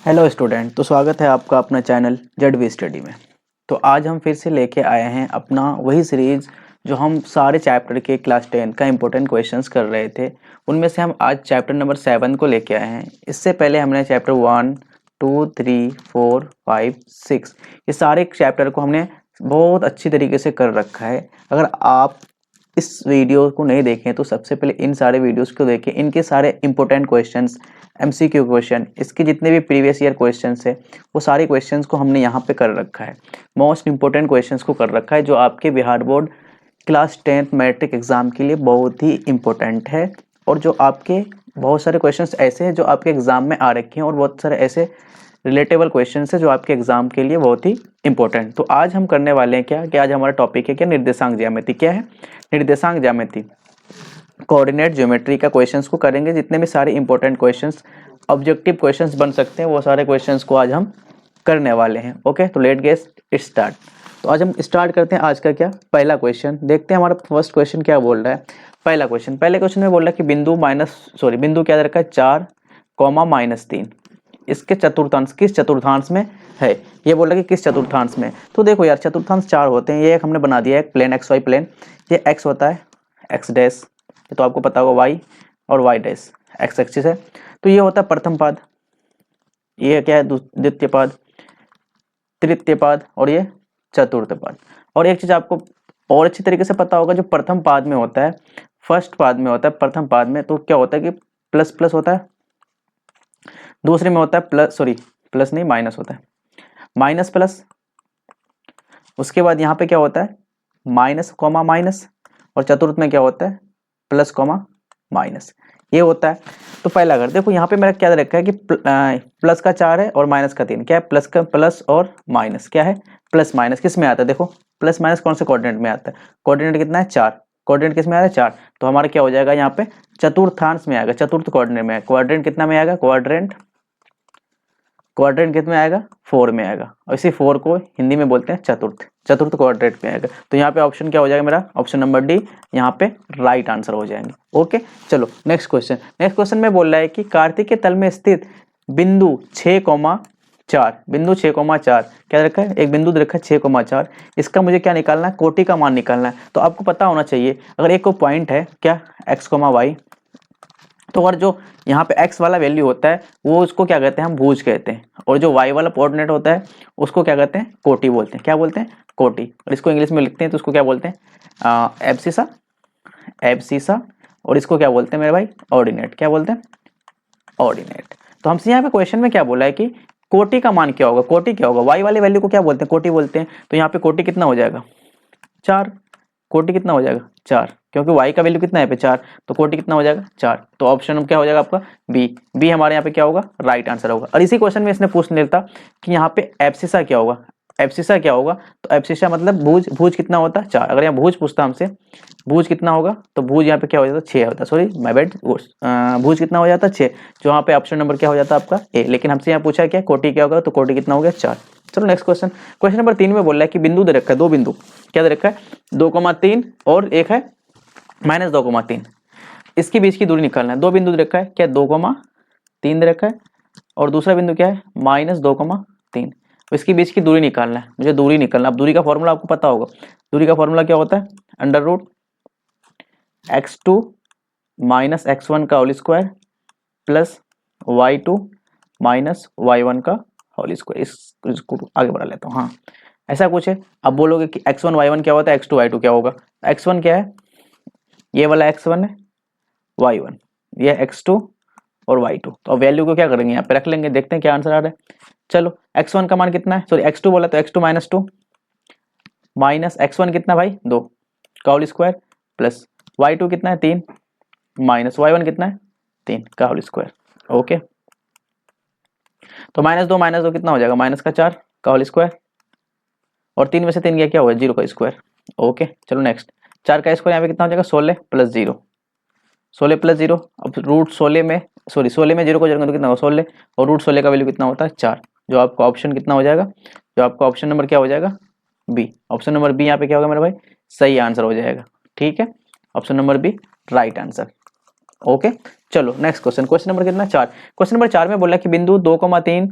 Hello student, तो स्वागत है आपका अपना चैनल जेड स्टडी में। तो आज हम फिर से लेके आए हैं अपना वही सीरीज़ जो हम सारे चैप्टर के क्लास 10 का इम्पोर्टेंट क्वेश्चंस कर रहे थे। उनमें से हम आज चैप्टर नंबर 7 को लेके आए हैं। इससे पहले हमने चैप्टर 1, 2, 3, 4, 5, 6 ये सारे चैप्टर को हमने बहुत अच्छी तरीके से कर रखा है। अगर आप इस वीडियो को नहीं देखें तो सबसे पहले इन सारे वीडियोस को देखें। इनके सारे इंपॉर्टेंट क्वेश्चंस, एमसीक्यू क्वेश्चन, इसके जितने भी प्रीवियस ईयर क्वेश्चंस है वो सारे क्वेश्चंस को हमने यहाँ पे कर रखा है। मोस्ट इंपॉर्टेंट क्वेश्चंस को कर रखा है जो आपके Bihar board class 10th matric exam के लिए बहुत ही इंपॉर्टेंट है, और जो आपके बहुत सारे क्वेश्चंस ऐसे हैं जो आपके एग्जाम में आ रखे हैं, और बहुत सारे ऐसे रिलेटेबल क्वेश्चंस है जो आपके एग्जाम के लिए बहुत ही इंपॉर्टेंट। तो आज हम करने वाले हैं क्या कि आज हमारा टॉपिक है क्या, निर्देशांक ज्यामिति। क्या है? निर्देशांक ज्यामिति, कोऑर्डिनेट ज्योमेट्री का क्वेश्चंस को करेंगे। जितने भी सारे इंपॉर्टेंट क्वेश्चंस ऑब्जेक्टिव क्वेश्चंस बन सकते हैं वो सारे क्वेश्चंस को आज हम करने वाले हैं। ओके, तो लेट गेट स्टार्ट। तो आज हम स्टार्ट करते हैं आज का क्या, पहला क्वेश्चन। देखते हैं हमारा फर्स्ट क्वेश्चन क्या बोल रहा है। पहले क्वेश्चन में बोल रहा है कि बिंदु क्या दे रखा है, 4, -3 इसके चतुर्थांश किस चतुर्थांश में है। ये बोल रहा है कि किस चतुर्थांश में। तो देखो यार, चतुर्थांश 4 होते हैं। ये एक हमने बना दिया है प्लेन एक्स वाई प्लेन। ये एक्स होता है, एक्स डैश, तो आपको पता होगा वाई, और वाई डैश एक्स एक्सिस है। तो ये होता है प्रथम पाद, ये क्या है द्वितीय पाद, तृतीय पाद, और ये चतुर्थ पाद। और एक चीज आपको और अच्छी तरीके से पता होगा, जो प्रथम पाद में होता है, फर्स्ट पाद में होता है, प्रथम पाद में तो क्या होता है कि प्लस प्लस होता है, दूसरे में होता है प्लस नहीं माइनस होता है, माइनस प्लस। उसके बाद यहाँ पे क्या होता है, माइनस कॉमा माइनस, और चतुर्थ में क्या होता है, प्लस कॉमा माइनस, ये होता है। तो पहला अगर देखो यहाँ पे मेरा क्या रखा है कि प्लस का 4 है और माइनस का 3। क्या है, प्लस का प्लस और माइनस क्या है, प्लस माइनस किस में आता है, देखो प्लस माइनस कौन से कोऑर्डिनेट में आता है, कोऑर्डिनेट कितना है 4, कोऑर्डिनेट किस में आ रहा है 4। तो हमारा क्या हो जाएगा यहाँ पे, चतुर्थांश में आएगा, चतुर्थ कोऑर्डिनेट में आएगा। क्वाड्रेंट कितना में आएगा, क्वाड्रेंट कितने में आएगा, 4 में आएगा। और इसी 4 को हिंदी में बोलते हैं चतुर्थ क्वाड्रेंट में आएगा। तो यहाँ पे ऑप्शन क्या हो जाएगा मेरा, ऑप्शन नंबर डी यहाँ पे राइट आंसर हो जाएंगे। ओके, चलो नेक्स्ट क्वेश्चन में बोल रहा है कि कार्तिक के तल में स्थित बिंदु 6,4, बिंदु 6,4 क्या रखा है, एक बिंदु रखा है 6,4। इसका मुझे क्या निकालना है, कोटि का मान निकालना है। तो आपको पता होना चाहिए, अगर एक को पॉइंट है क्या एक्स, वाई, तो अगर जो यहाँ पे x वाला वैल्यू होता है वो उसको क्या कहते हैं, हम भुज कहते हैं, और जो y वाला कोऑर्डिनेट होता है उसको क्या कहते हैं, कोटि बोलते हैं। क्या बोलते हैं, कोटि। और इसको इंग्लिश में लिखते हैं तो उसको क्या बोलते हैं, एब्सिसा, और इसको क्या बोलते हैं मेरे भाई, ऑर्डिनेट। क्या बोलते हैं, ऑर्डिनेट। तो हमसे यहाँ पे क्वेश्चन में क्या बोला है कि कोटि का मान क्या होगा, कोटि क्या होगा, y वाले वैल्यू को क्या बोलते हैं, कोटि बोलते हैं। तो यहाँ पे कोटि कितना हो जाएगा, 4, कोटि कितना हो जाएगा 4, क्योंकि y का वैल्यू कितना है पे 4, तो कोटि कितना हो जाएगा 4। तो ऑप्शन क्या हो जाएगा आपका बी हमारे यहाँ पे क्या होगा, राइट आंसर होगा। और इसी क्वेश्चन में इसने पूछ लेता कि यहाँ पे एब्सिसा क्या होगा, एब्सिसा क्या होगा। तो एब्सिसा मतलब भुज कितना होता है 4। अगर यहाँ भुज पूछता हमसे, भुज कितना होगा, तो भुज यहाँ पे क्या हो जाता, 6 होता, सॉरी माय बैड, भुज कितना हो जाता 6, जो यहाँ पे ऑप्शन नंबर क्या हो जाता आपका ए। लेकिन हमसे यहाँ पूछा क्या, कोटि क्या होगा, तो कोटि कितना हो गया 4। चलो नेक्स्ट क्वेश्चन नंबर 3 में बोल रहा है कि बिंदु दे रखा है, दो बिंदु क्या दे रखा है, 2,3 और एक है -2,3। इसके बीच की दूरी निकालना है। दो बिंदु दे रखा है क्या, 2,3 दे रखा है, और दूसरा बिंदु क्या है -2,3। इसके बीच की दूरी निकालना है, मुझे दूरी निकालना। अब दूरी का फॉर्मूला आपको पता होगा, दूरी का फॉर्मूला क्या होता है, √x2 - x1 का whole square plus y2 - y1 का होल स्क्वायर। इसको आगे बढ़ा लेता हूँ। हाँ, ऐसा कुछ है। अब बोलोगे कि x1 y1 क्या होता है, x2 y2 क्या होगा। x1 क्या है, ये वाला x1 है, y1 ये x2 और y2। तो अब वैल्यू को क्या करेंगे, यहाँ पे रख लेंगे, देखते हैं क्या आंसर आ रहा है। चलो x1 का मान कितना है, सॉरी x2 बोला तो x2 - 2 माइनस x1 कितना भाई 2 का होल स्क्वायर प्लस y2 कितना है 3 माइनस y1 कितना है 3 का होल स्क्वायर। ओके, तो -2 कितना हो जाएगा, -4 का होल स्क्वायर, और 3 में से 3 गया क्या होगा, 0 का स्क्वायर। ओके, चलो नेक्स्ट, 4 का स्क्वायर यहाँ पे कितना हो जाएगा 16 + 0, 16 + 0। अब √16 में, सॉरी 16 में 0 को जोड़ेंगे तो कितना होगा 16, और √16 का वैल्यू कितना होता है 4। जो आपका ऑप्शन कितना हो जाएगा, जो आपका ऑप्शन नंबर क्या हो जाएगा बी। ऑप्शन नंबर बी यहाँ पे क्या होगा मेरा भाई, सही आंसर हो जाएगा। ठीक है, option number B right answer. Okay चलो नेक्स्ट क्वेश्चन, क्वेश्चन नंबर कितना 4। क्वेश्चन नंबर 4 में बोला कि बिंदु 2,3,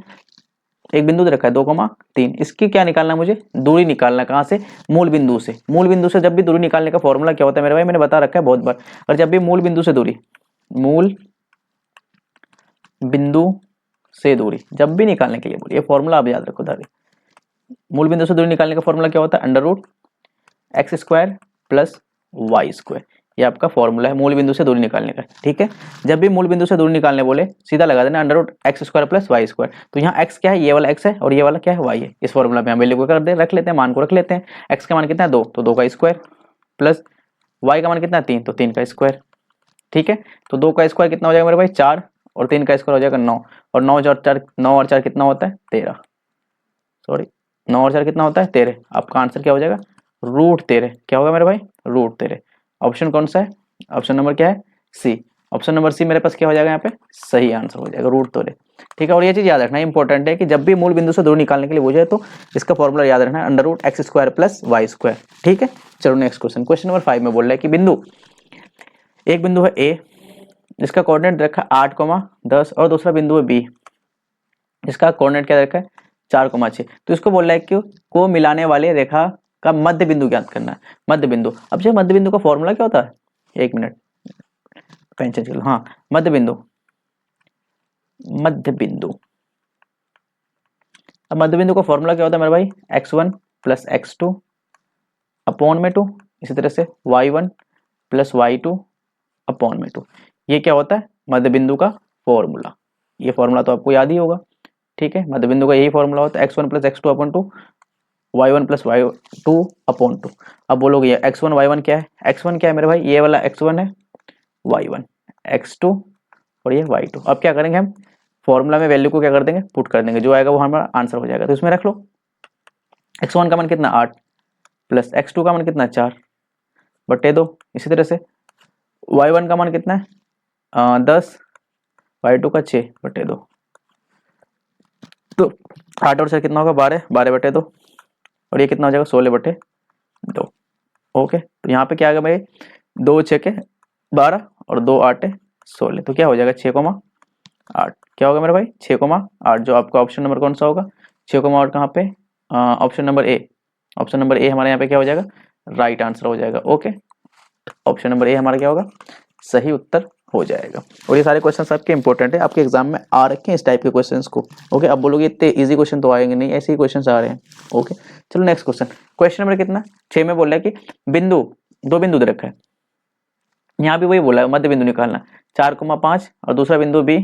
एक बिंदु दे रखा है 2,3, इसकी क्या निकालना है मुझे, दूरी निकालना है। कहाँ से, मूल बिंदु से। मूल बिंदु से जब भी दूरी निकालने का फॉर्मूला क्या होता है मेरे भाई, मैंने बता रखा है बहुत बार। और जब भी मूल बिंदु से दूरी, मूल बिंदु से दूरी जब भी निकालने के लिए बोलिए, फॉर्मूला आप याद रखो दादी। मूल बिंदु से दूरी निकालने का फॉर्मूला क्या होता है, √x² प्लस y²। ये आपका फॉर्मूला है मूल बिंदु से दूरी निकालने का, ठीक है। जब भी मूल बिंदु से दूरी निकालने बोले सीधा लगा देना √x² प्लस y²। तो यहाँ x क्या है, ये वाला x है, और ये वाला क्या है, y है। इस फॉर्मूला में हम वैल्यू को कर दे रख लेते हैं, मान को रख लेते हैं। x का मान कितना है 2, तो 2 का स्क्वायर, प्लस y का मान कितना है 3, तो 3 का स्क्वायर, ठीक है। तो 2 का स्क्वायर कितना हो जाएगा मेरे भाई 4, और 3 का स्क्वायर हो जाएगा 9, और 9 और 4 कितना होता है 13, सॉरी 9 और 4 कितना होता है 13। आपका आंसर क्या हो जाएगा, √13। क्या होगा मेरे भाई, √13। ऑप्शन कौन सा है, ऑप्शन नंबर क्या है, सी। ऑप्शन नंबर सी मेरे पास क्या हो जाएगा यहाँ पे, सही आंसर हो जाएगा √13, ठीक है। और ये चीज याद रखना इंपॉर्टेंट है कि जब भी मूल बिंदु से दूरी निकालने के लिए पूछे तो इसका फॉर्मूला याद रखना है √x² प्लस y², ठीक है। चलो नेक्स्ट क्वेश्चन, क्वेश्चन नंबर 5 में बोल रहा है कि बिंदु, एक बिंदु है ए, जिसका कोऑर्डिनेट रखा है 8,10, और दूसरा बिंदु है बी, जिसका कोऑर्डिनेट क्या रखा है 4,6। तो इसको बोल रहा है कि को मिलाने वाले रेखा का मध्य बिंदु ज्ञात करना है। मध्य बिंदु, अब जो मध्य बिंदु का फॉर्मूला क्या होता है, एक मिनट पेन चेंज कर लो। हाँ मध्य बिंदु, मध्य बिंदु, अब मध्य बिंदु का फॉर्मूला क्या होता है मेरे भाई, x1 प्लस x2 अपॉन में 2, इसी तरह से y1 प्लस y2 अपॉन में 2। ये क्या होता है मध्य बिंदु का फॉर्मूला। ये फॉर्मूला तो आपको याद ही होगा, ठीक है। मध्य बिंदु का यही फॉर्मूला होता है x1 plus x2 upon 2, y1 plus y2 upon 2। अब बोलोगे ये x1 y1 क्या है, x1 क्या है मेरे भाई, ये वाला x1 है, y1 x2 और ये y2। अब क्या करेंगे हम, फॉर्मूला में वैल्यू को क्या कर देंगे, पुट कर देंगे, जो आएगा वो हमारा आंसर हो जाएगा। तो इसमें रख लो x1 का मान कितना 8, प्लस x2 का मान कितना 4 बटे 2, इसी तरह से y1 का मान कितना है 10, y2 का 6 बटे 2। तो 8 और 4 कितना होगा 12, 12 बटे 2, और ये कितना हो जाएगा 16 बटे 2। ओके, तो यहाँ पे क्या आ गया भाई, 2 6 के 12 और 2 8 16, तो क्या हो जाएगा 6,8। क्या होगा मेरे भाई 6,8, जो आपका ऑप्शन नंबर कौन सा होगा 6,8 कहाँ पे, option number A. Option number A हमारे यहाँ पे क्या हो जाएगा, राइट आंसर हो जाएगा। ओके, ऑप्शन नंबर ए हमारा क्या होगा, सही उत्तर हो जाएगा। और ये सारे क्वेश्चन आपके इंपॉर्टेंट है, आपके एग्जाम में आ रखे हैं इस टाइप के क्वेश्चंस को। ओके, अब बोलोगे इतने इजी क्वेश्चन तो आएंगे नहीं, ऐसे ही क्वेश्चन आ रहे हैं। ओके, चलो नेक्स्ट क्वेश्चन, क्वेश्चन नंबर कितना 6 में बोल रहा है कि बिंदु, दो बिंदु दे रखा है, यहाँ भी वही बोला है मध्य बिंदु निकालना, 4,5 और दूसरा बिंदु भी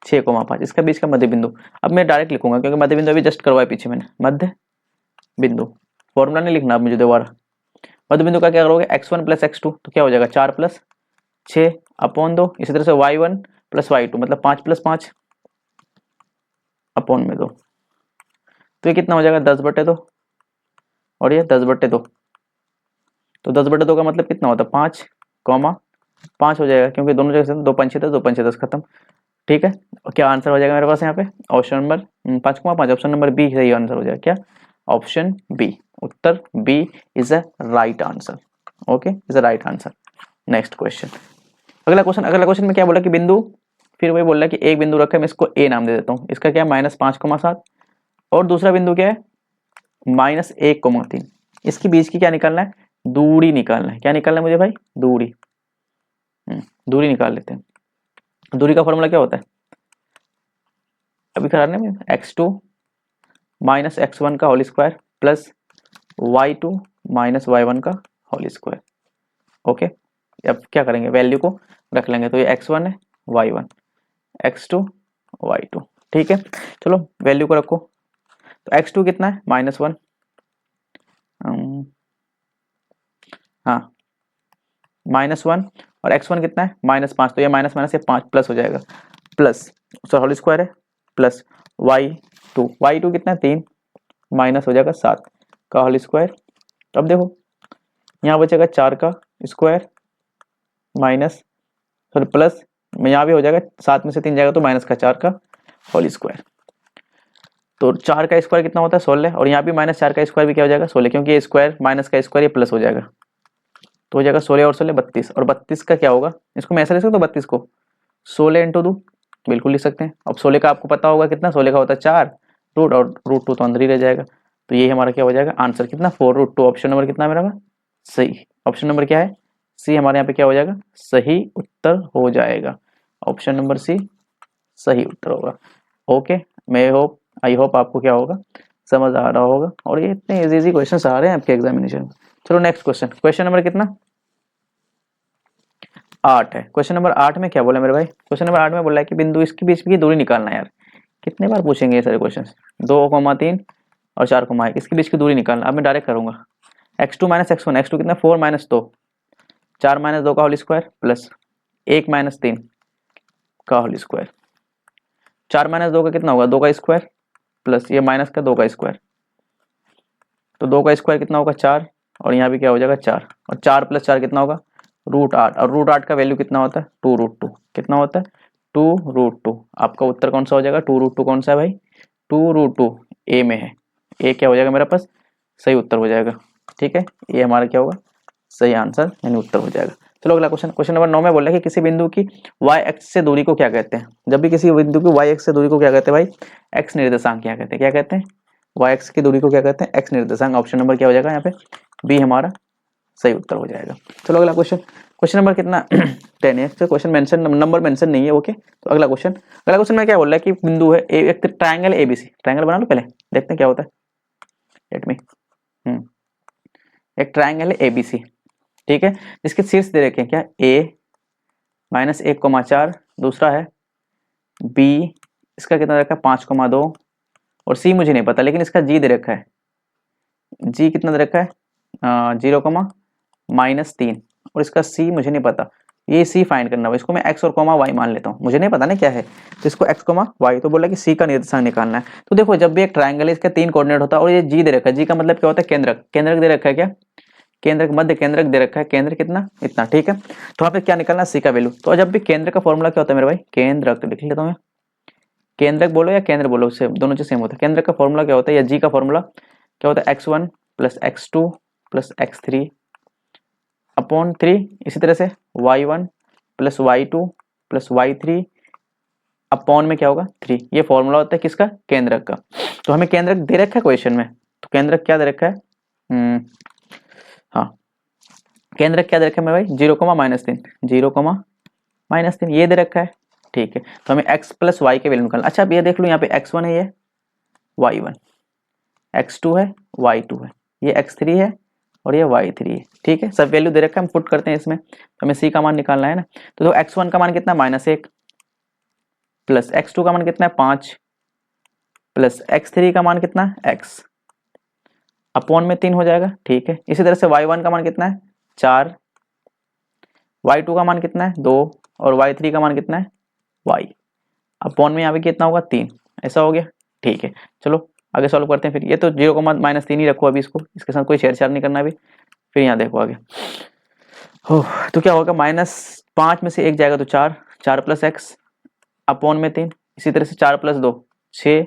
6,5, इसका बीच का मध्य बिंदु। अब मैं डायरेक्ट लिखूंगा क्योंकि मध्य बिंदु अभी जस्ट करवाया पीछे मैंने, मध्य बिंदु, फॉर्मूला नहीं लिखना आप मुझे दोबारा। मध्य बिंदु का क्या करोगे x1 प्लस x2, तो क्या हो जाएगा 4 प्लस 6 अपॉन 2, इसी तरह से y1 प्लस y2 मतलब 5 प्लस 5 अपॉन में 2, तो ये कितना हो जाएगा 10 बटे 2, और ये 10 बटे 2। तो 10 बटे 2 का मतलब कितना होता है 5,5 हो जाएगा, क्योंकि दोनों जगह से 2 पंचे 10, 2 पंचे 10 खत्म। ठीक है, और क्या आंसर हो जाएगा मेरे पास यहाँ पे, option number 5,5, option number B सही आंसर हो जाएगा। क्या, ऑप्शन बी, उत्तर B is a right answer. Okay, is a right answer. Next question, अगला क्वेश्चन में क्या बोला कि बिंदु, फिर वही बोल रहा है कि एक बिंदु रखा है, मैं इसको ए नाम दे देता हूँ, इसका क्या है -5,7, और दूसरा बिंदु क्या है -1,3। इसके बीच की क्या निकालना है, दूरी निकालना है। क्या निकालना है मुझे भाई, दूरी, दूरी निकाल लेते हैं। दूरी का फॉर्मूला क्या होता है, अभी कराने में x2 माइनस x1 का whole square plus y2 minus y1 का होल स्क्वायर। ओके, अब क्या करेंगे, वैल्यू को रख लेंगे, तो ये x1 है, y1, x2 y2। ठीक है, चलो वैल्यू को रखो, तो x2 कितना है -1, हाँ -1, और x1 कितना है -5, तो ये माइनस माइनस से 5 प्लस हो जाएगा, प्लस उसका होल स्क्वायर है, प्लस y2 कितना है 3, माइनस हो जाएगा 7 का होल स्क्वायर। अब देखो यहाँ बचेगा 4 का स्क्वायर माइनस, सॉरी प्लस में यहाँ भी हो जाएगा, 7 में से 3 जाएगा तो माइनस का 4 का होल स्क्वायर। तो 4 का स्क्वायर कितना होता है 16, और यहाँ भी -4 का स्क्वायर भी क्या हो जाएगा 16, क्योंकि ये स्क्वायर माइनस का स्क्वायर ये प्लस हो जाएगा। तो हो जाएगा 16 और 16 32, और 32 का क्या होगा, इसको मैं ऐसा लिख सकता हूँ 32 को 16 इंटू 2, बिल्कुल लिख सकते हैं। अब 16 का आपको पता होगा कितना, 16 का होता है 4 रूट, और रूट 2 तो अंदर ही रह जाएगा। तो ये हमारा क्या हो जाएगा आंसर, कितना 4√2। ऑप्शन नंबर कितना मेरा सही, ऑप्शन नंबर क्या है सी, हमारे यहाँ पे क्या हो जाएगा सही उत्तर हो जाएगा। ऑप्शन नंबर सी सही उत्तर होगा। ओके, मैं होप आई होप आपको क्या होगा समझ आ रहा होगा, और ये इतने इजी क्वेश्चन आ रहे हैं आपके एग्जामिनेशन में। चलो नेक्स्ट क्वेश्चन, क्वेश्चन नंबर कितना 8 है। क्वेश्चन नंबर 8 में क्या बोला मेरे भाई, क्वेश्चन नंबर 8 में बोला है कि बिंदु इसके बीच की दूरी निकालना है। यार कितने बार पूछेंगे ये सारे क्वेश्चन, 2,3 और 4,1 इसके बीच की दूरी निकालना। अब मैं डायरेक्ट करूंगा x2 माइनस x1, x2 कितना 4 माइनस 2, 4 माइनस 2 का होल स्क्वायर प्लस 1 माइनस 3 का होल स्क्वायर, 4 माइनस 2 का कितना होगा 2 का स्क्वायर प्लस ये माइनस का 2 का स्क्वायर, तो 2 का स्क्वायर कितना होगा 4, और यहाँ भी क्या हो जाएगा 4, और 4 प्लस 4 कितना होगा √8, और √8 का वैल्यू कितना होता है 2√2, कितना होता है 2√2। आपका उत्तर कौन सा हो जाएगा 2√2, कौन सा है भाई 2√2 ए में है, ए क्या हो जाएगा मेरा पास सही उत्तर हो जाएगा। ठीक है, ये हमारा क्या होगा सही आंसर यानी उत्तर हो जाएगा। चलो अगला क्वेश्चन, क्वेश्चन नंबर 9 में बोल रहा है कि किसी बिंदु की y एक्स से दूरी को क्या कहते हैं। जब भी किसी बिंदु की y एक्स से दूरी को क्या कहते हैं भाई x निर्देशांक क्या कहते हैं, क्या कहते हैं y एक्स की दूरी को क्या कहते हैं x निर्देशांक। ऑप्शन नंबर क्या हो जाएगा यहाँ पे बी हमारा सही उत्तर हो जाएगा। चलो अगला क्वेश्चन, क्वेश्चन नंबर कितना 10 है, क्वेश्चन मेंशन नंबर मेंशन नहीं है। ओके, तो अगला क्वेश्चन, अगला क्वेश्चन में क्या बोल रहा है कि बिंदु है एक ट्रायंगल एबीसी, ट्रायंगल बना लो पहले देखते हैं क्या होता है। लेट मी एक ट्रायंगल है एबीसी, ठीक है, जिसके शीर्ष दे रखे हैं क्या a माइनस 1,4, दूसरा है b इसका कितना रखा है 5,2, और c मुझे नहीं पता लेकिन इसका g दे रखा है, g कितना दे रखा है 0,-3, और इसका c मुझे नहीं पता, ये c फाइंड करना है। इसको मैं x और y मान लेता हूँ, मुझे नहीं पता ना क्या है, तो इसको x, y, तो बोला कि c का निर्देशांक निकालना है। तो देखो जब भी एक ट्रायंगल है इसका 3 कोऑर्डिनेट होता है, और ये g दे रखा है, g का मतलब क्या होता है केंद्रक, केंद्रक दे रखा है क्या केंद्रक, मध्य केंद्रक दे रखा है, केंद्र कितना इतना, ठीक है। तो वहाँ पे क्या निकालना सी का वैल्यू, तो जब भी केंद्र का फॉर्मूला क्या होता है मेरे भाई केंद्रक, लिख लेता हूँ मैं, केंद्रक बोलो या केंद्र बोलो सेम, दोनों चीज सेम होता है। केंद्रक का फॉर्मूला क्या होता है या जी का फॉर्मूला क्या होता है x1 plus x2 plus x3 upon 3, इसी तरह से y1 plus y2 plus y3 upon में क्या होगा 3, ये फॉर्मूला होता है किसका केंद्रक का। तो हमें केंद्रक दे रखा है क्वेश्चन में, तो केंद्रक क्या दे रखा है हाँ केंद्रक क्या दे रखा है मेरे भाई 0,-3, 0,-3 ये दे रखा है, ठीक है। तो हमें x प्लस वाई के वैल्यू निकालना। अच्छा अब ये देख लो यहाँ पे x1 है, ये y1, x2 है, y2 है, ये x3 है और ये y3 है, ठीक है। सब वैल्यू दे रखा है, हम पुट करते हैं इसमें, तो हमें c का मान निकालना है ना। तो x1 का मान कितना -1 प्लस x2 का मान कितना है 5 प्लस x3 का मान कितना है x अपॉन में 3 हो जाएगा, ठीक है। इसी तरह से y1 का मान कितना है 4, y2 का मान कितना है 2 और y3 का मान कितना है y अपॉन में यहाँ पे कितना होगा 3, ऐसा हो गया, ठीक है। चलो आगे सॉल्व करते हैं फिर। ये तो 0,-3 ही रखो अभी, इसको इसके साथ कोई छेड़छाड़ नहीं करना अभी। फिर यहाँ देखो आगे हो, तो क्या होगा -5 में से 1 जाएगा तो 4, 4 प्लस x अपॉन में 3, इसी तरह से 4 प्लस 2 6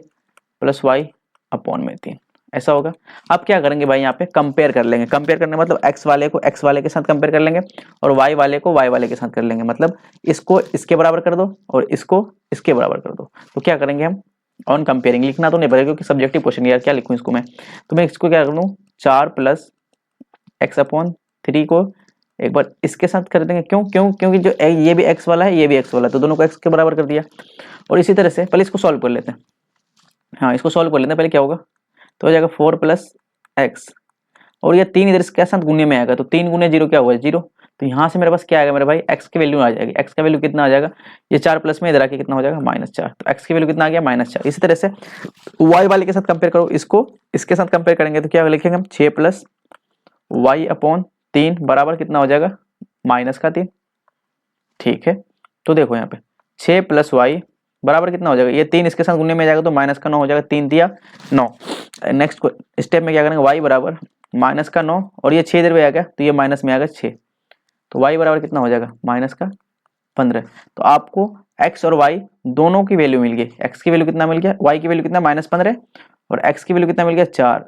प्लस y अपॉन में 3, ऐसा होगा। अब क्या करेंगे भाई यहाँ पे कंपेयर कर लेंगे, कंपेयर करने मतलब x वाले को x वाले के साथ कंपेयर कर लेंगे और y वाले को y वाले के साथ कर लेंगे, मतलब इसको इसके बराबर कर दो और इसको इसके बराबर कर दो। तो क्या करेंगे हम ऑन कंपेयरिंग, लिखना तो नहीं पड़ेगा क्योंकि सब्जेक्टिव क्वेश्चन यार, क्या लिखूं इसको मैं, तो मैं इसको क्या कर लूँ 4 प्लस x अपॉन 3 को एक बार इसके साथ कर देंगे, क्योंकि जो ये भी x वाला है ये भी x वाला है, तो दोनों को x के बराबर कर दिया। और इसी तरह से पहले इसको सॉल्व कर लेते हैं, हाँ इसको सॉल्व कर लेते हैं पहले, क्या होगा तो हो जाएगा 4 प्लस x और ये 3 इधर इसके साथ गुने में आएगा, तो 3 गुने 0 क्या होगा 0, तो यहाँ से मेरे पास क्या आएगा मेरे भाई x की वैल्यू आ जाएगी, x का वैल्यू कितना आ जाएगा ये 4 प्लस में इधर आके कितना हो जाएगा -4, तो x की वैल्यू कितना आ गया -4। इसी तरह से y वाले के साथ कंपेयर करो, इसको इसके साथ कंपेयर करेंगे तो क्या लिखेंगे हम 6 प्लस y अपॉन 3 बराबर कितना हो जाएगा -3, ठीक है। तो देखो यहाँ पे 6 प्लस y बराबर कितना हो जाएगा, ये 3 इसके साथ गुने में जाएगा तो -9 हो जाएगा, 3 दिया 9। नेक्स्ट स्टेप में क्या करेंगे y बराबर -9 और ये 6 इधर में आ गया तो ये माइनस में आ गया 6, तो y बराबर कितना हो जाएगा -15। तो आपको x और y दोनों की वैल्यू मिल गई, x की वैल्यू कितना मिल गया, y की वैल्यू कितना -15 और x की वैल्यू कितना मिल गया 4।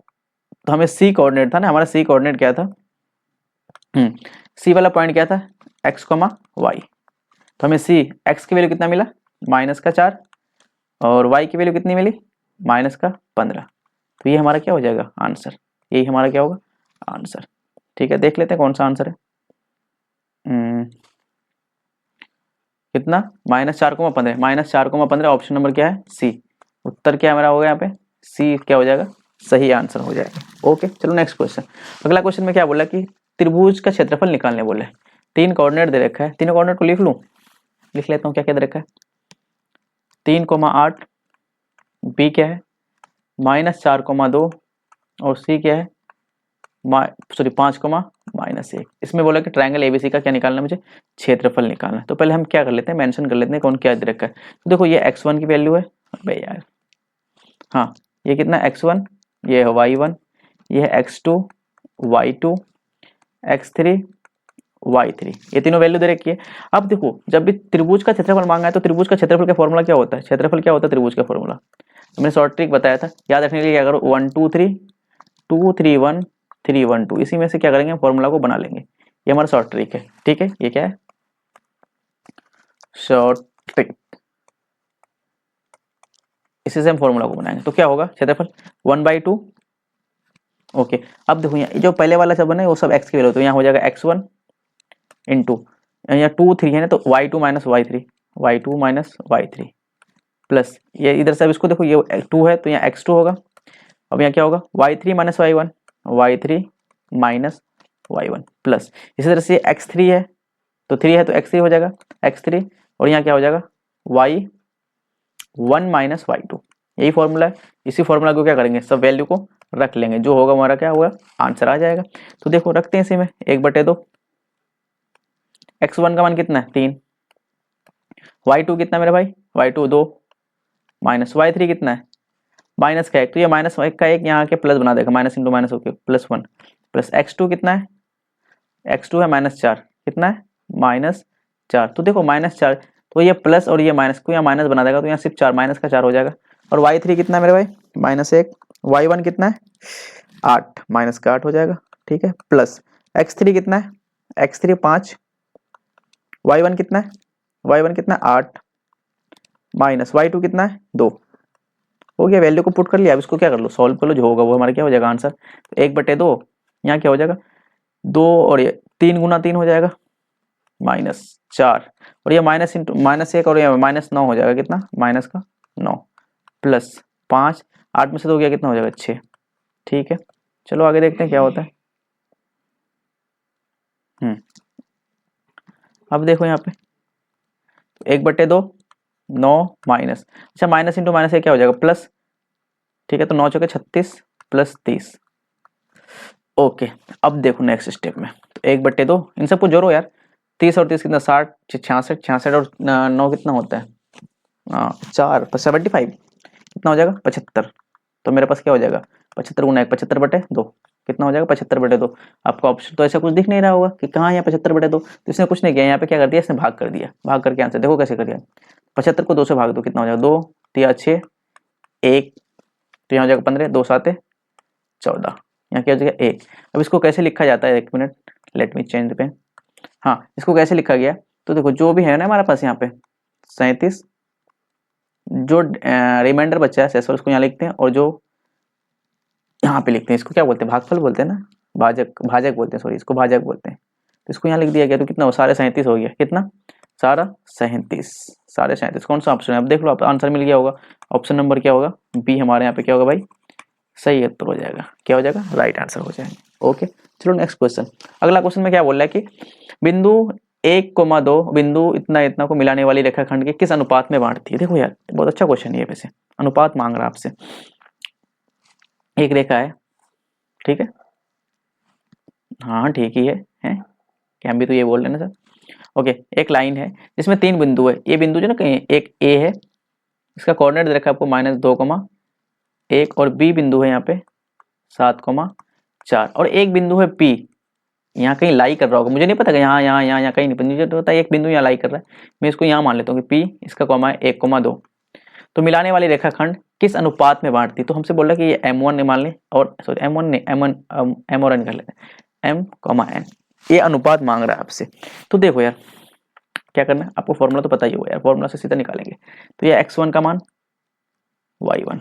तो हमें c कोऑर्डिनेट था ना, हमारा c कोऑर्डिनेट क्या था सी वाला पॉइंट क्या था, x, y। तो हमें सी x की वैल्यू कितना मिला, -4, और y की वैल्यू कितनी मिली, -15। तो ये हमारा क्या हो जाएगा आंसर, यही हमारा क्या होगा आंसर। ठीक है, देख लेते हैं कौन सा आंसर है। कितना, -4,15, -4,15 ऑप्शन नंबर क्या है सी। उत्तर क्या हमारा होगा यहाँ पे, सी क्या हो जाएगा, सही आंसर हो जाएगा। ओके, चलो नेक्स्ट क्वेश्चन। अगला क्वेश्चन में क्या बोला कि त्रिभुज का क्षेत्रफल निकालने बोले। 3 कोऑर्डिनेट दे रखा है, तीनों कोऑर्डिनेट को लिख लूँ, लिख लेता हूँ क्या क्या दे रखा है। 3,8, बी क्या है -4,2, और सी क्या है 5,-1। इसमें बोला कि ट्रायंगल एबीसी का क्या निकालना है मुझे, क्षेत्रफल निकालना है। तो पहले हम क्या कर लेते हैं, मेंशन कर लेते हैं कौन क्या दे रखा है। तो देखो ये x1 की वैल्यू है, अबे यार, हाँ ये कितना x1, ये है y1, ये है x2, y2, x3, y3, ये तीनों वैल्यू दे रखी है। अब देखो जब भी त्रिभुज का क्षेत्रफल मांगा है तो त्रिभुज का क्षेत्रफल का फॉर्मूला क्या होता है, क्षेत्रफल क्या होता है त्रिभुज का फॉर्मूला, तो मैंने शॉर्ट ट्रिक बताया था, याद रखने के लिए क्या करो, 1 2 3 2 3 1 3 1 2, इसी में से क्या करेंगे फॉर्मूला को बना लेंगे। ये हमारा शॉर्ट ट्रिक है, ठीक है, ये क्या है शॉर्ट ट्रिक, इसी से हम फॉर्मूला को बनाएंगे। तो क्या होगा क्षेत्रफल 1/2। ओके, अब देखो यहाँ जो पहले वाला सब बना है वो सब x की वैल्यू, तो यहाँ हो जाएगा x1 इंटू, यहाँ 2 3 है ना, तो y2 minus Y three plus ये इधर से, अब इसको देखो ये 2 है तो यहाँ x2 होगा। अब यहाँ क्या होगा y3 माइनस y1 प्लस इसी तरह से x3 है, तो 3 है तो x3 हो जाएगा x3, और यहाँ क्या हो जाएगा y1 माइनस y2, यही फॉर्मूला है। इसी फॉर्मूला को क्या करेंगे, सब वैल्यू को रख लेंगे, जो होगा हमारा क्या होगा आंसर आ जाएगा। तो देखो रखते हैं इसी में 1/2, x1 का मान कितना है 3, y2 कितना मेरे भाई y2 2, माइनस y3 कितना है माइनस का 1, तो ये माइनस का 1 यहाँ के प्लस बना देगा, माइनस इंटू माइनस होके +1, प्लस x2 कितना है, x2 है -4, कितना है -4, तो देखो -4, तो ये प्लस और ये माइनस को यहाँ माइनस बना देगा, तो यहाँ सिर्फ 4 माइनस का 4 हो जाएगा। और y3 कितना है मेरे भाई -1, y1 कितना है 8, माइनस का 8 हो जाएगा, ठीक है, प्लस x3 कितना है x3 5, y1 कितना है 8, माइनस y2 कितना है 2, हो गया, वैल्यू को पुट कर लिया। अब इसको क्या कर लो, सॉल्व कर लो, जो होगा वो हमारा क्या हो जाएगा आंसर। तो 1/2 यहाँ क्या हो जाएगा 2, और ये 3 गुना 3 हो जाएगा -4, और ये माइनस इंटू -1, और ये -9 हो जाएगा, कितना माइनस का 9, प्लस 5, 8 में से 2 गया कितना हो जाएगा 6। ठीक है, चलो आगे देखते हैं क्या होता है। अब देखो यहाँ पे 1/2 9 माइनस, अच्छा माइनस इंटू माइनस क्या हो जाएगा प्लस, ठीक है, तो 9 चौके 36 प्लस 30। ओके, अब देखो नेक्स्ट स्टेप में, तो 1/2 इन सबको जोड़ो यार, 30 और 30 कितना 60, 66, 66 और 9 कितना होता है 4 75, कितना हो जाएगा 75। तो मेरे पास क्या हो जाएगा 75 गुना 1 75/2, कितना हो जाएगा 75/2। आपको ऑप्शन तो ऐसा कुछ दिख नहीं रहा होगा कि कहाँ यहाँ 75/2, तो इसने कुछ नहीं किया, यहाँ पे क्या कर दिया इसने भाग कर दिया, भाग करके आंसर देखो कैसे कर दिया। 75 को 2 से भाग दो, कितना हो जाएगा 2 3 6 1, तो यहाँ हो जाएगा 15, 2 7 14, यहाँ क्या हो जाएगा 1। अब इसको कैसे लिखा जाता है, 1 मिनट लेट मी चेंज पे, हाँ इसको कैसे लिखा गया, तो देखो जो भी है ना हमारे पास यहाँ पे 37, जो रिमाइंडर बचा है शेषफल उसको यहाँ लिखते हैं, और जो यहाँ पे लिखते हैं इसको क्या बोलते हैं भागफल बोलते हैं ना, भाजक बोलते हैं, सॉरी इसको भाजक बोलते हैं। तो इसको यहाँ लिख दिया गया, तो कितना हो सारे 37 हो गया, कितना सारे 37, कौन सा ऑप्शन है, अब देख लो आप आंसर मिल गया होगा। ऑप्शन नंबर क्या होगा बी, हमारे यहाँ पे क्या होगा भाई सही उत्तर हो जाएगा, क्या हो जाएगा राइट आंसर हो जाएगा। ओके, चलो नेक्स्ट क्वेश्चन। अगला क्वेश्चन में क्या बोल रहा है कि बिंदु 1,2 बिंदु इतना इतना को मिलाने वाली रेखाखंड के किस अनुपात में बांटती है। देखो यार बहुत अच्छा क्वेश्चन है ये, वैसे अनुपात मांग रहा है आपसे। एक रेखा है, ठीक है, हाँ ठीक ही है क्या हम भी तो ये बोल रहे हैं ना सर। ओके, एक लाइन है जिसमें 3 बिंदु है, ये बिंदु जो ना कहीं एक ए है, इसका कोऑर्डिनेट दे रखा है आपको -2,1, और बी बिंदु है यहाँ पे 7,4, और एक बिंदु है पी, यहाँ कहीं लाई कर रहा होगा, मुझे नहीं पता कि यहाँ कहीं नहीं, मुझे तो पता है एक बिंदु यहाँ लाई कर रहा है, मैं इसको यहाँ मान लेता हूँ कि पी इसका कॉमा है 1,2। तो मिलाने वाली रेखाखंड किस अनुपात में बांटती, तो हमसे बोल रहा है कि ये M1 मान लें, और सॉरी M1 नहीं M1 M और N कर लेते हैं, M, N, ये अनुपात मांग रहा है आपसे। तो देखो यार क्या करना है, आपको फॉर्मूला तो पता ही होगा यार, फॉर्मूला से सीधा निकालेंगे। तो ये x1 का मान y1,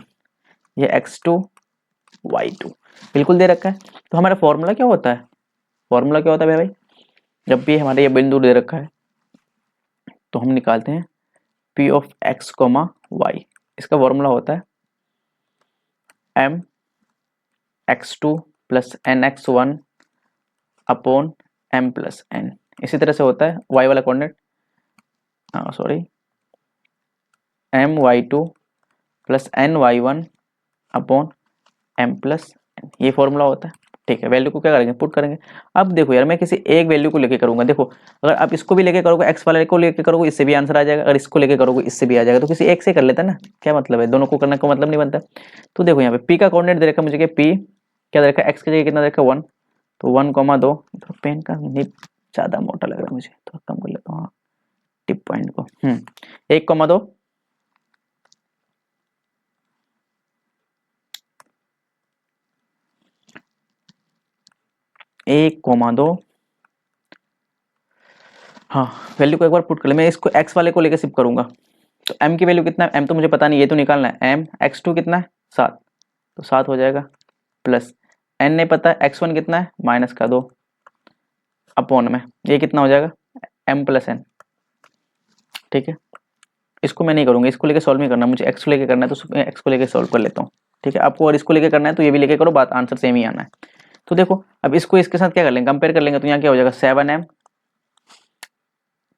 ये x2 y2 बिल्कुल दे रखा है। तो हमारा फॉर्मूला क्या होता है, फॉर्मूला क्या होता है भाई, जब भी हमारे ये बिंदु दे रखा है तो हम निकालते हैं p of x comma y। इसका फॉर्मूला होता है m x2 plus N x1 upon m plus n। इसी तरह से होता है y वाला coordinate, sorry my2 plus ny1 upon m plus n, ये फॉर्मूला होता है। ठीक है, वैल्यू को क्या करेंगे, पुट करेंगे। अब देखो यार मैं किसी एक वैल्यू को लेके करूंगा, देखो अगर आप इसको भी लेके करोगे, x वाले को लेके करोगे, इससे भी आंसर आ जाएगा, अगर इसको लेके करोगे इससे भी आ जाएगा। तो किसी एक से कर लेता ना, क्या मतलब है, दोनों को करने का मतलब नहीं बनता। तो देखो यहाँ पे p का कोऑर्डिनेट दे रखा है मुझे कि p क्या दे रखा है, x की जगह कितना दे रखा है 1, तो 1,2। तो पेन का निब ज्यादा मोटा लग रहा है मुझे, थोड़ा कम कर लेता हूँ टिप पॉइंट को। 1,2 1,2। हाँ वैल्यू को एक बार पुट कर ले, मैं इसको x वाले को लेकर शिफ्ट करूंगा। तो m की वैल्यू कितना है, m तो मुझे पता नहीं, ये तो निकालना है। m x2 कितना है 7, तो 7 हो जाएगा, प्लस n नहीं पता है, x1 कितना है -2 अपॉन में ये कितना हो जाएगा m प्लस n। ठीक है, इसको मैं नहीं करूंगा, इसको लेके सॉल्व नहीं करना मुझे, x को लेके करना है, तो x को लेके सॉल्व कर लेता हूँ। ठीक है, आपको और इसको लेके करना है तो ये भी लेके करो, बात आंसर सेम ही आना है। तो देखो अब इसको इसके साथ क्या कर लेंगे, कंपेयर कर लेंगे। तो यहाँ क्या हो जाएगा 7m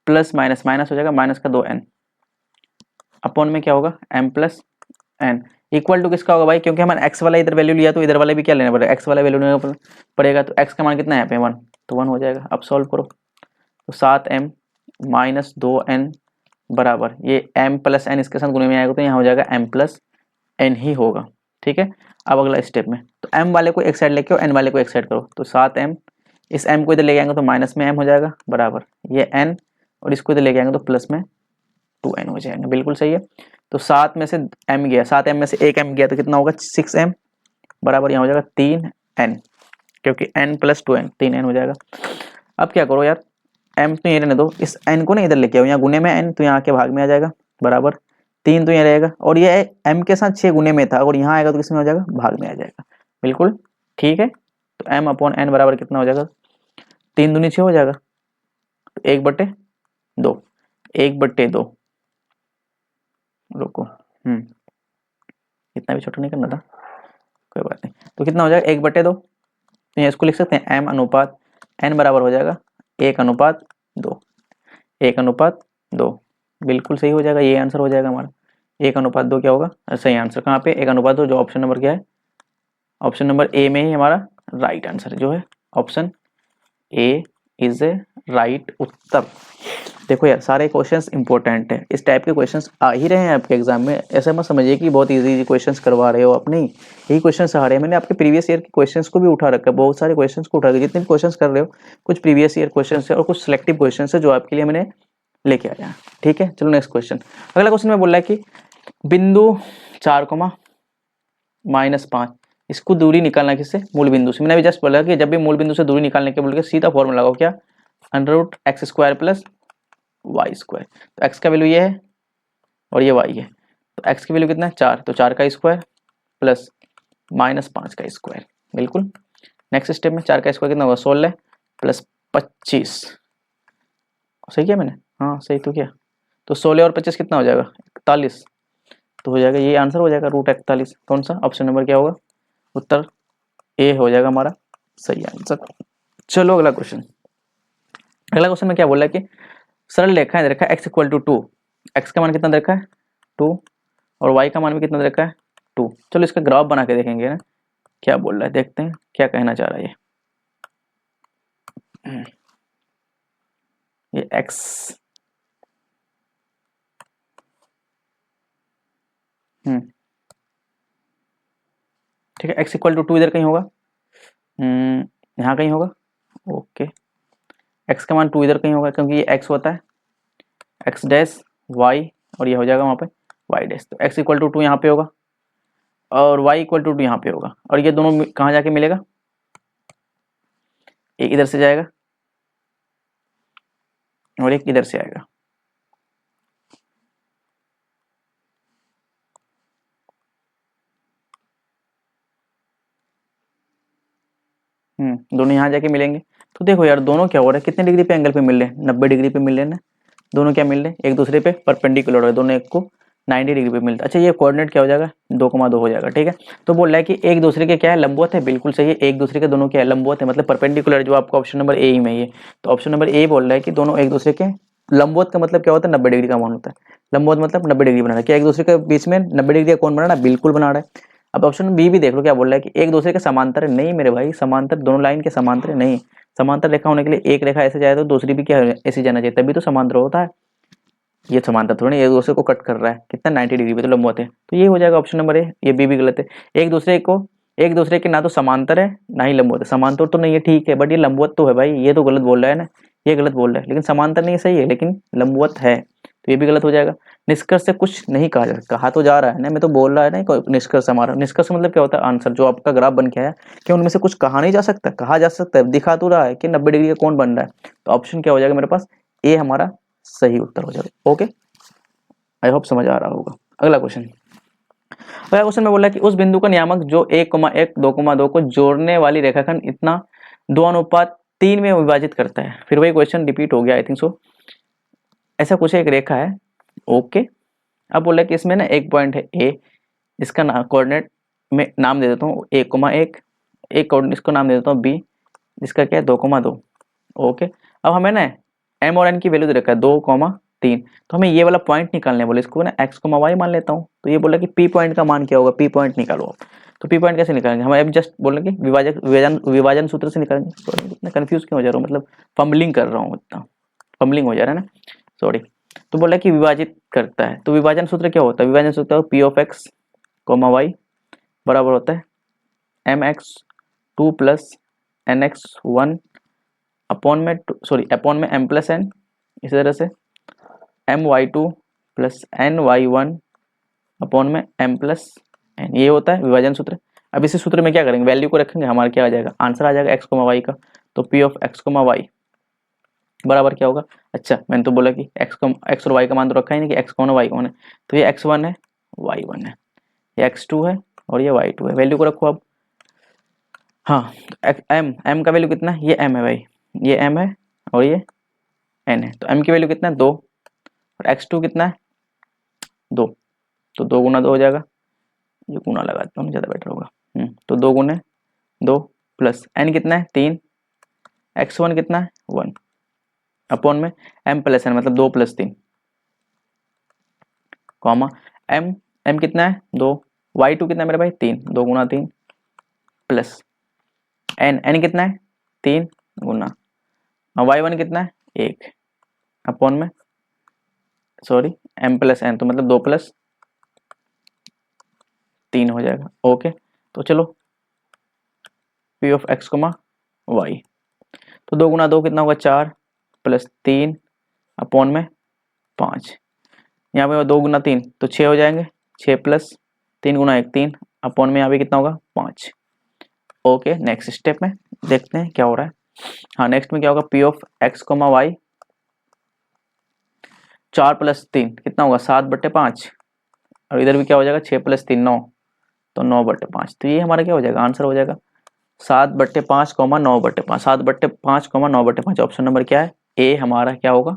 प्लस माइनस माइनस हो जाएगा -2n अपॉन में क्या होगा m plus n equal to किसका होगा भाई, क्योंकि हमने x वाला इधर वैल्यू लिया तो इधर वाले भी क्या लेना पड़ेगा, x वाला वैल्यू लेना पड़ेगा। तो x का मान कितना है यहाँ पे 1, तो 1 हो जाएगा। अब सॉल्व करो, तो 7m -2n बराबर ये m प्लस n इसके साथ गुणे में आएगा, तो यहाँ हो जाएगा m प्लस n ही होगा। ठीक है, अब अगला स्टेप में, तो m वाले को एक साइड लेके और n वाले को एक साइड करो। तो 7m, इस m को इधर लेके आएंगे तो माइनस में m हो जाएगा बराबर ये n, और इसको इधर लेके आएंगे तो प्लस में 2n हो जाएगा। बिल्कुल सही है। तो 7 में से m गया, 7m में से एक m गया तो कितना होगा 6m बराबर यहाँ हो जाएगा 3n, क्योंकि n प्लस 2n 3n हो जाएगा। अब क्या करो यार, m तो ये रहने दो, इस n को ना इधर लेके आओ, यहाँ गुने में n तो यहाँ के भाग में आ जाएगा बराबर 3 तो यहाँ रहेगा, और ये m के साथ 6 गुने में था, और यहाँ आएगा तो किसमें हो जाएगा भाग में आ जाएगा। बिल्कुल ठीक है, तो m अपॉन n बराबर कितना हो जाएगा 3 दूनी 6 हो जाएगा, तो 1/2, 1/2 रुको इतना भी छोटा नहीं करना था, कोई बात नहीं। तो कितना हो जाएगा 1/2, तो यहाँ इसको लिख सकते हैं m अनुपात n बराबर हो जाएगा 1/2, 1/2 बिल्कुल सही हो जाएगा, ये आंसर हो जाएगा हमारा 1/2 क्या होगा सही आंसर। कहाँ पे 1/2, जो ऑप्शन नंबर क्या है, ऑप्शन नंबर ए में ही हमारा राइट आंसर जो है, option A is a right उत्तर। देखो यार सारे क्वेश्चंस इंपॉर्टेंट हैं, इस टाइप के क्वेश्चंस आ ही रहे हैं आपके एग्जाम में, ऐसा मत समझिए कि बहुत इजी क्वेश्चंस करवा रहे हो आप, नहीं यही क्वेश्चंस आ रहे हैं। मैंने आपके प्रीवियस ईयर के क्वेश्चंस को भी उठा रखा है, बहुत सारे क्वेश्चंस को उठा रखा है, जितने भी क्वेश्चंस कर रहे हो कुछ प्रीवियस ईयर क्वेश्चंस है और कुछ सिलेक्टिव क्वेश्चंस है जो आपके लिए मैंने लेके आया। ठीक है, चलो नेक्स्ट क्वेश्चन। अगला क्वेश्चन में बोल रहा है कि बिंदु 4,-5 इसको दूरी निकालना किससे, मूल बिंदु से। मैंने अभी जस्ट बोला कि जब भी मूल बिंदु से दूरी निकालने के बोल के सीधा फॉर्मूला लगाओ, क्या √x² प्लस y²। तो x का वैल्यू ये है और ये y है, तो x की वैल्यू कितना है 4, तो 4 का स्क्वायर प्लस -5 का स्क्वायर। बिल्कुल नेक्स्ट स्टेप में 4 का स्क्वायर कितना होगा 16 प्लस 25, सही किया मैंने, हाँ सही तो किया। तो 16 और 25 कितना हो जाएगा 41, तो हो जाएगा ये आंसर हो जाएगा √41। कौन सा ऑप्शन नंबर क्या होगा, उत्तर ए हो जाएगा हमारा सही आंसर। चलो अगला क्वेश्चन। अगला क्वेश्चन में क्या बोला है कि सरल रेखा है, रेखा x = 2, x का मान कितना दे रखा है 2 और y का मान भी कितना दे रखा है 2। चलो इसका ग्राफ बना के देखेंगे ना क्या बोल रहा है, देखते हैं क्या कहना चाह रहा है ये x ठीक है, x = 2 इधर कहीं होगा, यहाँ कहीं होगा, ओके x का मान 2 इधर कहीं होगा क्योंकि ये x होता है x डैश y और ये हो जाएगा वहाँ पे y डैश। तो x = 2 यहाँ पे होगा और y = 2 यहाँ पे होगा, और ये दोनों कहाँ जाके मिलेगा, एक इधर से जाएगा और एक इधर से आएगा। दोनों यहाँ जाके मिलेंगे। तो देखो यार दोनों क्या हो रहा है, कितने डिग्री पे एंगल पे मिल रहे हैं, 90 डिग्री पे मिल रहे हैं ना। दोनों क्या मिल रहे हैं, एक दूसरे पे परपेंडिकुलर हो रहे हैं, दोनों एक को 90 डिग्री पे मिलता है। अच्छा ये कोऑर्डिनेट क्या हो जाएगा, 2,2 हो जाएगा। ठीक है, तो बोल रहा है कि एक दूसरे के क्या है, लंबवत है। बिल्कुल सही है, एक दूसरे के दोनों क्या है, लंबवत है, मतलब परपेंडिकुलर, जो आपका ऑप्शन नंबर ए में है। तो ऑप्शन नंबर ए बोल रहा है कि दोनों एक दूसरे के लंबवत का मतलब क्या होता है, 90 डिग्री का मान होता है। लंबवत मतलब 90 डिग्री बना रहा है, क्या एक दूसरे के बीच में 90 डिग्री का कौन बना रहा है, बिल्कुल बना रहा है। अब ऑप्शन बी भी देख लो, क्या बोल रहा है कि एक दूसरे के समांतर है। नहीं मेरे भाई, समांतर दोनों लाइन के समांतर है नहीं। समांतर रेखा होने के लिए एक रेखा ऐसे जाए तो दूसरी भी क्या ऐसे जाना चाहिए, तभी तो समांतर होता है। ये समांतर थोड़ी एक दूसरे को कट कर रहा है, कितना 90 डिग्री पे, तो लंबवत है। तो ये हो जाएगा ऑप्शन नंबर ए। ये बी भी गलत है। एक दूसरे के ना तो समांतर है ना ही लंबवत है। समांतर तो नहीं है ठीक है, बट ये लंबवत तो है भाई, ये तो गलत बोल रहा है ना, ये गलत बोल रहा है। लेकिन समांतर नहीं सही है, लेकिन लंबवत है, तो ये भी गलत हो जाएगा। निष्कर्ष से कुछ नहीं कहा जा सकता, कहा तो जा रहा है ना, मैं तो बोल रहा है ना कोई निष्कर्ष हमारा। निष्कर्ष मतलब क्या होता है, आंसर जो आपका ग्राफ बन के आया, क्या उनमें से कुछ कहा नहीं जा सकता, कहा जा सकता है। दिखा तो रहा है कि 90 डिग्री का कौन बन रहा है। तो ऑप्शन क्या हो जाएगा मेरे पास, ए हमारा सही उत्तर हो जाएगा। ओके, आई होप समझ आ रहा होगा। अगला क्वेश्चन, अगला क्वेश्चन में बोला कि उस बिंदु का नियामक जो 1,1 2,2 को जोड़ने वाली रेखाखंड इतना 2:3 में विभाजित करता है। फिर वही क्वेश्चन रिपीट हो गया आई थिंक सो। ऐसा कुछ एक रेखा है, ओके। अब बोला कि इसमें ना एक पॉइंट है ए, इसका कोऑर्डिनेट में नाम दे देता हूँ 1,1, एक कोऑर्डिनेट इसको नाम दे देता हूँ बी, जिसका क्या है 2,2। ओके, अब हमें ना एम और एन की वैल्यू दे रखा है 2,3, तो हमें ये वाला पॉइंट निकालने बोले, इसको ना एक्स कोमा वाई मान लेता हूँ। तो ये बोला कि पी पॉइंट का मान क्या होगा, पी पॉइंट निकालो आप। तो पी पॉइंट कैसे निकालेंगे, हम अब जस्ट बोलेंगे विभाजन सूत्र से निकालेंगे। इतना कंफ्यूज क्यों हो जा रहा हूँ, मतलब फम्बलिंग कर रहा हूँ, इतना फम्बलिंग हो जा रहा है ना, सॉरी। तो बोला कि विभाजित करता है, तो विभाजन सूत्र क्या होता है, विभाजन सूत्र P of X comma Y बराबर होता है mx2 प्लस nx1 अपॉन में m प्लस n, इसी तरह से my2 प्लस ny1 अपॉन में m प्लस n, ये होता है विभाजन सूत्र। अब इसी सूत्र में क्या करेंगे, वैल्यू को रखेंगे, हमारा क्या आ जाएगा, आंसर आ जाएगा x कोमा वाई का। तो p of x comma Y बराबर क्या होगा, अच्छा मैंने तो बोला कि x और y का मान तो रखा ही नहीं कि x कौन है y कौन है, तो ये x1 है y1 है, ये x2 है और ये y2 है। वैल्यू को रखो अब, हाँ m का वैल्यू कितना है, ये m है भाई, ये m है और ये n है। तो m की वैल्यू कितना है 2 और x2 कितना है 2, तो 2 गुना 2 हो जाएगा। ये गुना लगाता हूँ ज़्यादा बेटर होगा। तो 2 गुने 2 प्लस n कितना है 3, x1 कितना है 1 अपॉन में m प्लस n मतलब 2 प्लस 3 कॉमा m कितना है 2, y2 कितना है मेरे भाई 3, 2 गुना 3 प्लस n कितना है 3 गुना y1 कितना है 1 अपॉन में सॉरी m प्लस n, तो मतलब 2 प्लस 3 हो जाएगा। ओके, तो चलो P of X comma Y, तो 2 गुना 2 कितना होगा 4 प्लस 3 अपॉन में 5, यहाँ पे 2 गुना 3 तो 6 हो जाएंगे, 6 प्लस 3 गुना 1 3 अपॉन में यहाँ पे कितना होगा 5। ओके, नेक्स्ट स्टेप में देखते हैं क्या हो रहा है। हाँ नेक्स्ट में क्या होगा, P of X comma Y 4 plus 3 कितना होगा 7/5, और इधर भी क्या हो जाएगा 6 प्लस 3 9, तो 9/5। तो ये हमारा क्या हो जाएगा, आंसर हो जाएगा 7/5 कॉमा 9/5, 7/5 कॉमा 9/5। ऑप्शन नंबर क्या है, ए हमारा क्या होगा,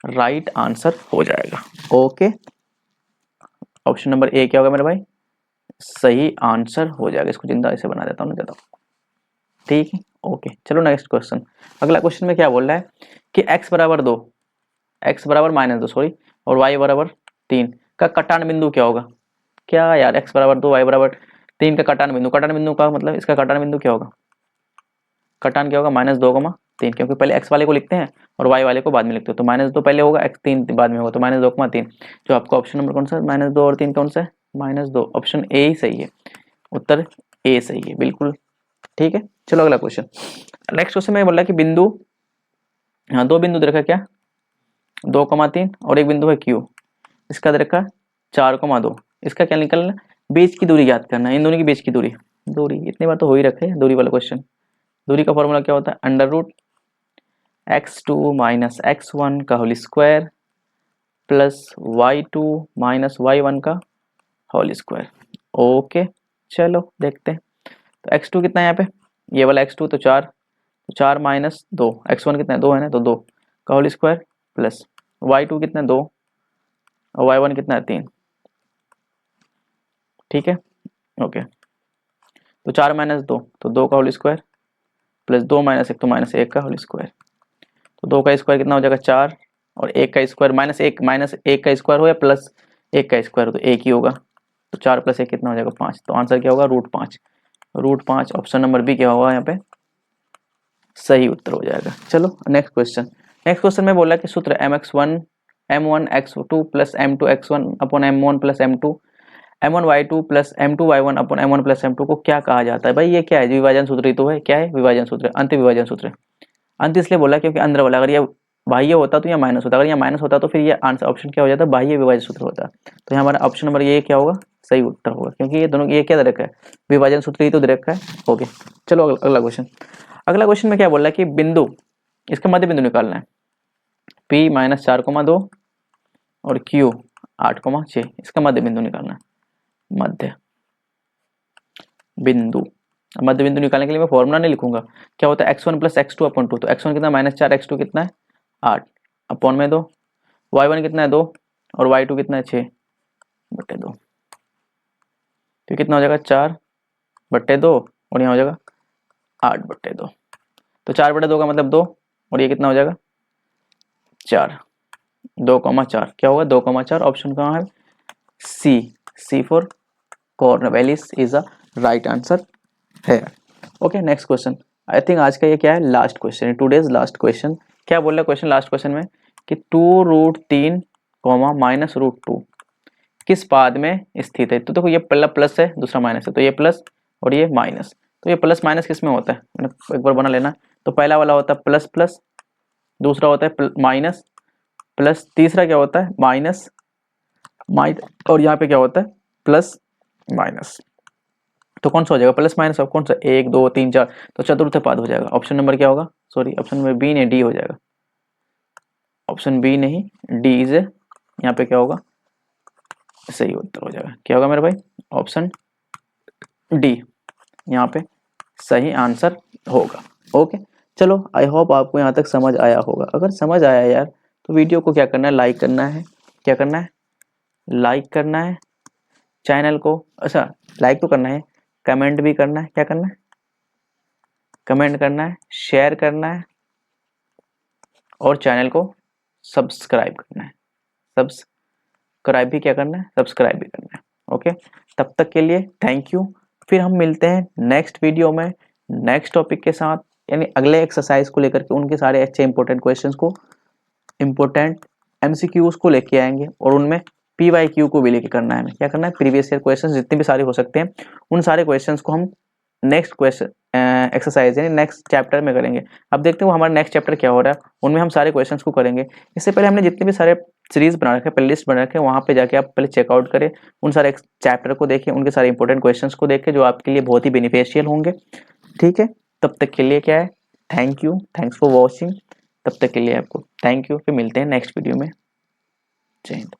राइट आंसर हो जाएगा। ओके, ऑप्शन नंबर ए क्या होगा मेरे भाई, सही आंसर हो जाएगा। इसको जिंदा ऐसे बना देता हूँ ना ज़्यादा, ठीक है। ओके चलो नेक्स्ट क्वेश्चन। अगला क्वेश्चन में क्या बोल रहा है कि x बराबर 2, x बराबर -2 सॉरी, और y बराबर 3 का कटान बिंदु क्या होगा। क्या यार, x बराबर 2 y बराबर 3 का कटान बिंदु का मतलब इसका कटान बिंदु क्या होगा, कटान क्या होगा -2,3, क्योंकि पहले x वाले को लिखते हैं और y वाले को बाद में लिखते हो, तो -2 पहले होगा x3 बाद में होगा, तो -2,3। जो आपका ऑप्शन नंबर कौन सा है, -2 और 3 कौन सा है, -2, ऑप्शन ए ही सही है, उत्तर ए सही है बिल्कुल, ठीक है। चलो अगला क्वेश्चन। नेक्स्ट क्वेश्चन में बोला कि बिंदु, हाँ 2 बिंदु दे रखा क्या 2,3 और एक बिंदु है Q, इसका दे रखा 4,2, इसका क्या निकलना, बीच की दूरी ज्ञात करना है, इन दोनों की बीच की दूरी। दूरी इतनी बार तो हो ही रखे है, दूरी वाला क्वेश्चन। दूरी का फॉर्मूला क्या होता है, under root x2 minus x1 का whole square plus y2 minus y1 का होल स्क्वायर। ओके चलो देखते हैं। तो x2 कितना है यहाँ पे, ये वाला x2 तो 4, तो 4 माइनस 2, x1 कितना है 2 है ना, तो 2 का होल स्क्वायर प्लस y2 कितना है 2 और y1 कितना है 3। ठीक है ओके, तो 4 माइनस 2 तो 2 का होल स्क्वायर प्लस 2 माइनस 1 तो माइनस 1 का होल स्क्वायर। तो 2 का स्क्वायर कितना हो जाएगा 4 और 1 का स्क्वायर माइनस 1 का स्क्वायर हो या प्लस 1 का स्क्वायर हो तो 1 ही होगा। तो 4 प्लस 1 कितना हो जाएगा 5। तो आंसर क्या होगा √5। √5 ऑप्शन नंबर बी क्या होगा यहाँ पे सही उत्तर हो जाएगा। चलो नेक्स्ट क्वेश्चन। नेक्स्ट क्वेश्चन में बोला कि सूत्र m1x2 plus m2x1 upon m1 plus m2 m1y2 plus m2y1 upon m1 plus m2 को क्या कहा जाता है। भाई ये क्या है, विभाजन सूत्र ही तो है। क्या है, विभाजन सूत्र, अंत विभाजन सूत्र। अंत इसलिए बोला क्योंकि अंदर वाला अगर ये बाह्य होता तो यह माइनस होता, अगर यह माइनस होता तो फिर ये आंसर ऑप्शन क्या हो जाता, बाह्य विभाजन सूत्र होता। तो यहाँ हमारा ऑप्शन नंबर ये क्या होगा सही उत्तर होगा, क्योंकि ये दोनों ये क्या दे रखा है, विभाजन सूत्र ही तो दे रखा है। ओके चलो अगला क्वेश्चन। अगला क्वेश्चन में क्या बोल रहा है कि बिंदु, इसका मध्य बिंदु निकालना है P माइनस 4,2 और Q 8,6, इसका मध्य बिंदु निकालना है। मध्य बिंदु, मध्य बिंदु निकालने के लिए मैं फॉर्मूला नहीं लिखूंगा। क्या होता है x1 प्लस x2 अपॉन 2, तो x1 कितना -4, x2 कितना है 8 अपॉन में 2, y1 कितना है 2 और y2 कितना है 6/2। तो कितना हो जाएगा 4/2 और यहाँ हो जाएगा 8/2। तो 4/2 का मतलब 2 और ये कितना हो जाएगा 4, 2,4 क्या होगा 2,4। ऑप्शन कहाँ है C for Cornwallis is a right answer है। Okay next question. I think आज का ये क्या है लास्ट क्वेश्चन है, टुडेज लास्ट क्वेश्चन। क्या बोल रहा है क्वेश्चन लास्ट क्वेश्चन में कि 2√3 माइनस √2 किस पाद में स्थित है। तो देखो ये पहला प्लस है दूसरा माइनस है, तो ये प्लस और ये माइनस। तो ये प्लस माइनस किस में होता है, मैंने एक बार बना लेना। तो पहला वाला होता है प्लस प्लस, दूसरा होता है माइनस प्लस, तीसरा क्या होता है माइनस और यहाँ पे क्या होता है प्लस माइनस। तो कौन सा हो जाएगा प्लस माइनस, अब कौन सा 1 2 3 4, तो चतुर्थ पाद हो जाएगा। ऑप्शन नंबर क्या होगा, सॉरी ऑप्शन नंबर बी नहीं डी हो जाएगा। ऑप्शन बी नहीं डी इज यहाँ पे क्या होगा सही उत्तर हो जाएगा। क्या होगा मेरे भाई ऑप्शन डी यहाँ पे सही आंसर होगा। ओके चलो आई होप आपको यहाँ तक समझ आया होगा। अगर समझ आया यार तो वीडियो को क्या करना है लाइक करना है। क्या करना है लाइक करना है चैनल को, अच्छा लाइक तो करना है, कमेंट भी करना है। क्या करना है कमेंट करना है, शेयर करना है और चैनल को सब्सक्राइब करना है। सब्सक्राइब भी क्या करना है सब्सक्राइब भी करना है। ओके तब तक के लिए थैंक यू। फिर हम मिलते हैं नेक्स्ट वीडियो में नेक्स्ट टॉपिक के साथ, यानी अगले एक्सरसाइज को लेकर के उनके सारे अच्छे इंपॉर्टेंट क्वेश्चंस को, इंपॉर्टेंट एमसीक्यूज को लेके आएंगे और उनमें PYQ को भी लेके करना है। क्या करना है प्रीवियस ईयर क्वेश्चंस जितने भी सारे हो सकते हैं उन सारे क्वेश्चंस को हम नेक्स्ट क्वेश्चन एक्सरसाइज यानी नेक्स्ट चैप्टर में करेंगे। अब देखते हैं वो हमारा नेक्स्ट चैप्टर क्या हो रहा है, उनमें हम सारे क्वेश्चंस को करेंगे। इससे पहले हमने जितने भी सारे सीरीज बना रखे प्ले लिस्ट बना रखे वहाँ पे जाके आप पहले चेकआउट करें, उन सारे चैप्टर को देखें, उनके सारे इंपॉर्टेंट क्वेश्चंस को देखें जो आपके लिए बहुत ही बेनिफिशियल होंगे। ठीक है तब तक के लिए क्या है thank you, thanks for watching. तब तक के लिए आपको थैंक यू, फिर मिलते हैं नेक्स्ट वीडियो में। जय हिंद।